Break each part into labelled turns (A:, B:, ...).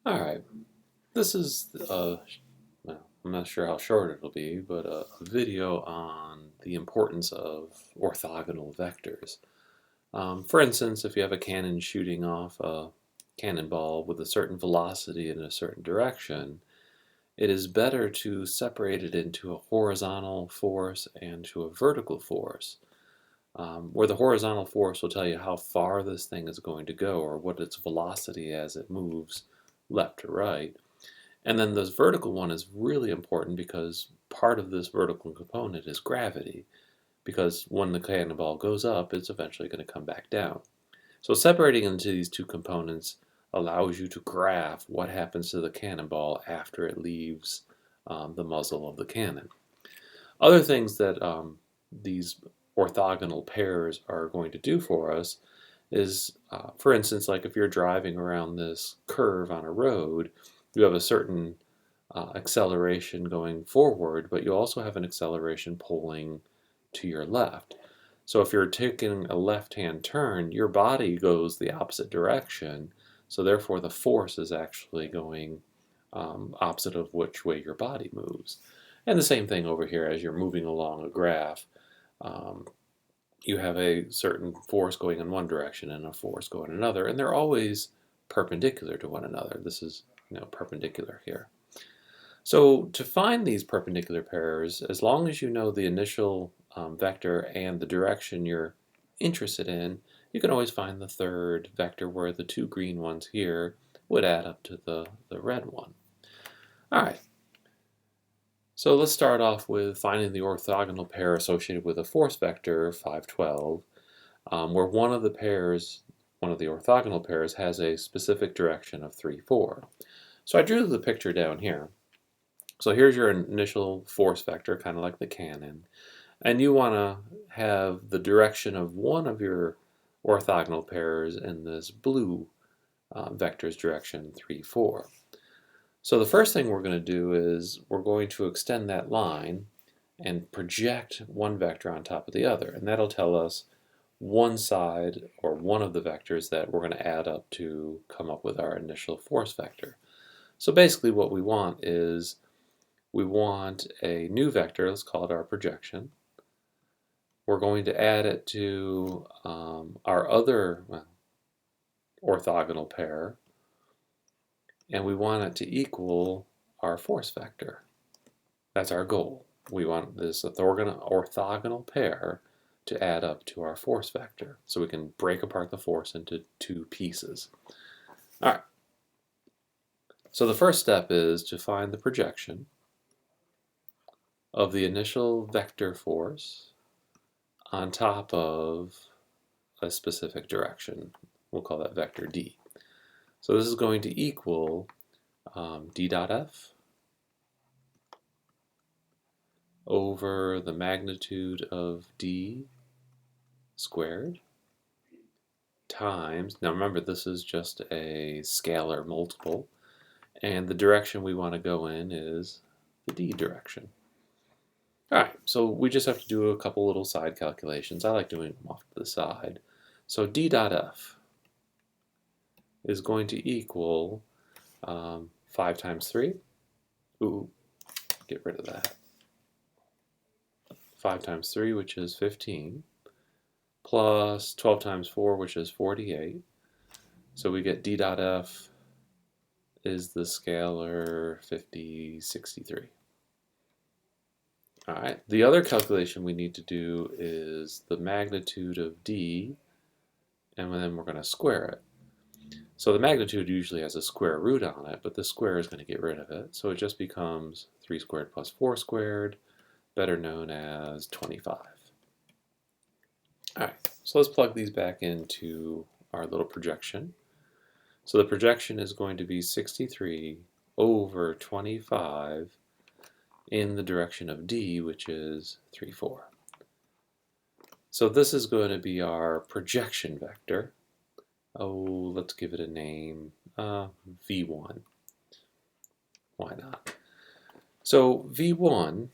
A: All right, this is well, I'm not sure how short it'll be, but a video on the importance of orthogonal vectors. For instance, if you have a cannon shooting off a cannonball with a certain velocity in a certain direction, it is better to separate it into a horizontal force and to a vertical force, where the horizontal force will tell you how far this thing is going to go or what its velocity as it moves left to right. And then this vertical one is really important because part of this vertical component is gravity, because when the cannonball goes up, it's eventually going to come back down. So separating into these two components allows you to graph what happens to the cannonball after it leaves the muzzle of the cannon. Other things that these orthogonal pairs are going to do for us is, for instance, like if you're driving around this curve on a road, you have a certain acceleration going forward, but you also have an acceleration pulling to your left. So if you're taking a left-hand turn, your body goes the opposite direction, so therefore the force is actually going opposite of which way your body moves. And the same thing over here as you're moving along a graph. Um, you have a certain force going in one direction and a force going in another, and they're always perpendicular to one another. This is perpendicular here. So to find these perpendicular pairs, as long as you know the initial vector and the direction you're interested in, you can always find the third vector where the two green ones here would add up to the red one. All right, so let's start off with finding the orthogonal pair associated with a force vector, 512, where one of the orthogonal pairs has a specific direction of 3, 4. So I drew the picture down here. So here's your initial force vector, kind of like the cannon, and you want to have the direction of one of your orthogonal pairs in this blue vector's direction, 3, 4. So the first thing we're going to do is we're going to extend that line and project one vector on top of the other, and that'll tell us one side or one of the vectors that we're going to add up to come up with our initial force vector. So basically what we want is we want a new vector, let's call it our projection. We're going to add it to our other orthogonal pair, and we want it to equal our force vector. That's our goal. We want this orthogonal pair to add up to our force vector, so we can break apart the force into two pieces. All right. So the first step is to find the projection of the initial vector force on top of a specific direction. We'll call that vector d. So this is going to equal d dot f over the magnitude of d squared times, now remember this is just a scalar multiple, and the direction we want to go in is the d direction. Alright, so we just have to do a couple little side calculations. I like doing them off to the side. So d dot f is going to equal 5 times 3. Ooh, get rid of that. 5 times 3, which is 15, plus 12 times 4, which is 48. So we get d dot f is the scalar 5063. All right, the other calculation we need to do is the magnitude of d, and then we're going to square it. So the magnitude usually has a square root on it, but the square is going to get rid of it. So it just becomes 3 squared plus 4 squared, better known as 25. All right, so let's plug these back into our little projection. So the projection is going to be 63 over 25 in the direction of d, which is 3, 4. So this is going to be our projection vector. Oh, let's give it a name, v1. Why not? So v1,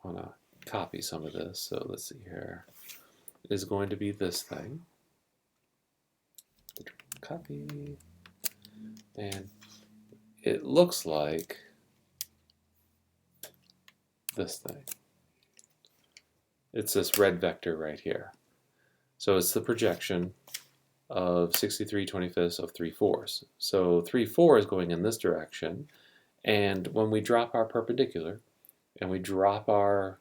A: I want to copy some of this, so let's see here, is going to be this thing. Copy, and it looks like this thing. It's this red vector right here. So it's the projection of 63/25 of 3/4. So 3/4 is going in this direction, and when we drop our perpendicular and we drop our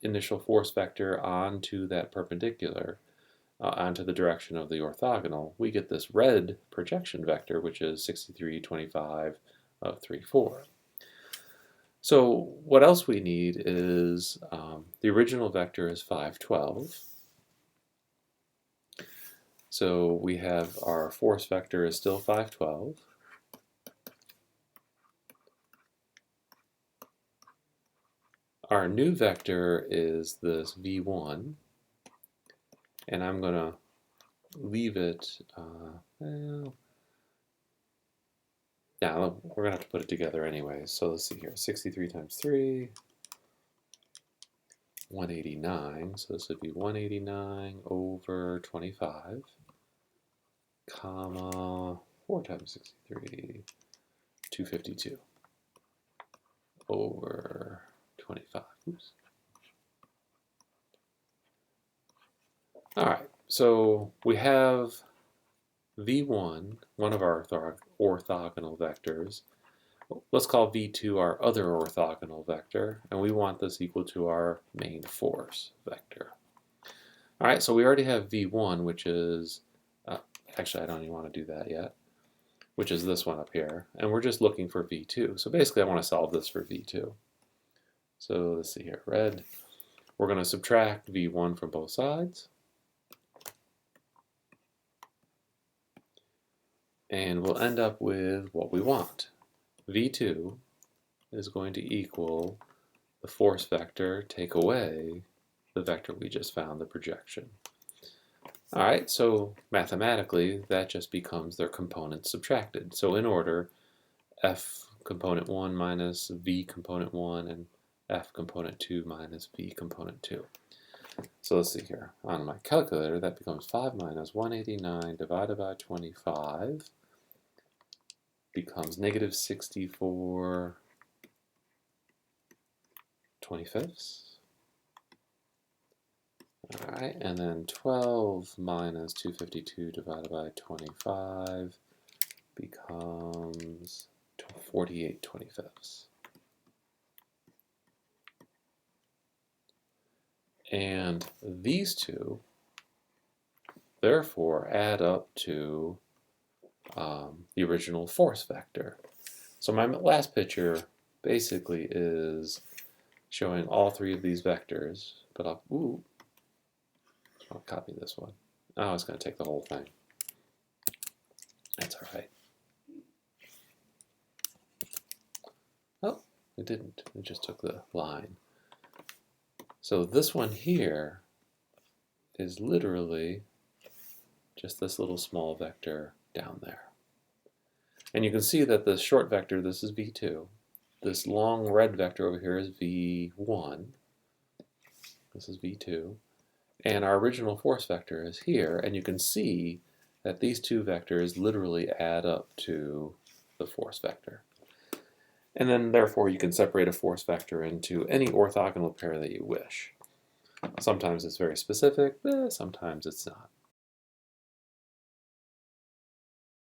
A: initial force vector onto that perpendicular, onto the direction of the orthogonal, we get this red projection vector, which is 63/25 of 3/4. So what else we need is the original vector is 512. So we have our force vector is still 512. Our new vector is this v1, and I'm going to leave it, well, yeah, we're going to have to put it together anyway. So let's see here, 63 times 3, 189. So this would be 189 over 25, comma, 4 times 63, 252 over 25. Oops. All right, so we have v1, one of our orthogonal vectors. Let's call v2 our other orthogonal vector, and we want this equal to our main force vector. All right, so we already have v1, which is, actually I don't even want to do that yet, which is this one up here, and we're just looking for v2. So basically I want to solve this for v2. So let's see here, red. We're going to subtract v1 from both sides. And we'll end up with what we want. v2 is going to equal the force vector take away the vector we just found, the projection. All right, so mathematically that just becomes their components subtracted. So in order, f component 1 minus v component 1 and f component 2 minus v component 2. So let's see here. On my calculator, that becomes 5 minus 189 divided by 25 becomes negative 64/25. All right, and then 12 minus 252 divided by 25 becomes 48/25. And these two, therefore, add up to the original force vector. So my last picture basically is showing all three of these vectors, but I'll copy this one. Oh, it's going to take the whole thing. That's all right. Oh, it didn't. It just took the line. So this one here is literally just this little small vector down there. And you can see that the short vector, this is v2. This long red vector over here is v1. This is v2. And our original force vector is here. And you can see that these two vectors literally add up to the force vector. And then, therefore, you can separate a force vector into any orthogonal pair that you wish. Sometimes it's very specific, sometimes it's not.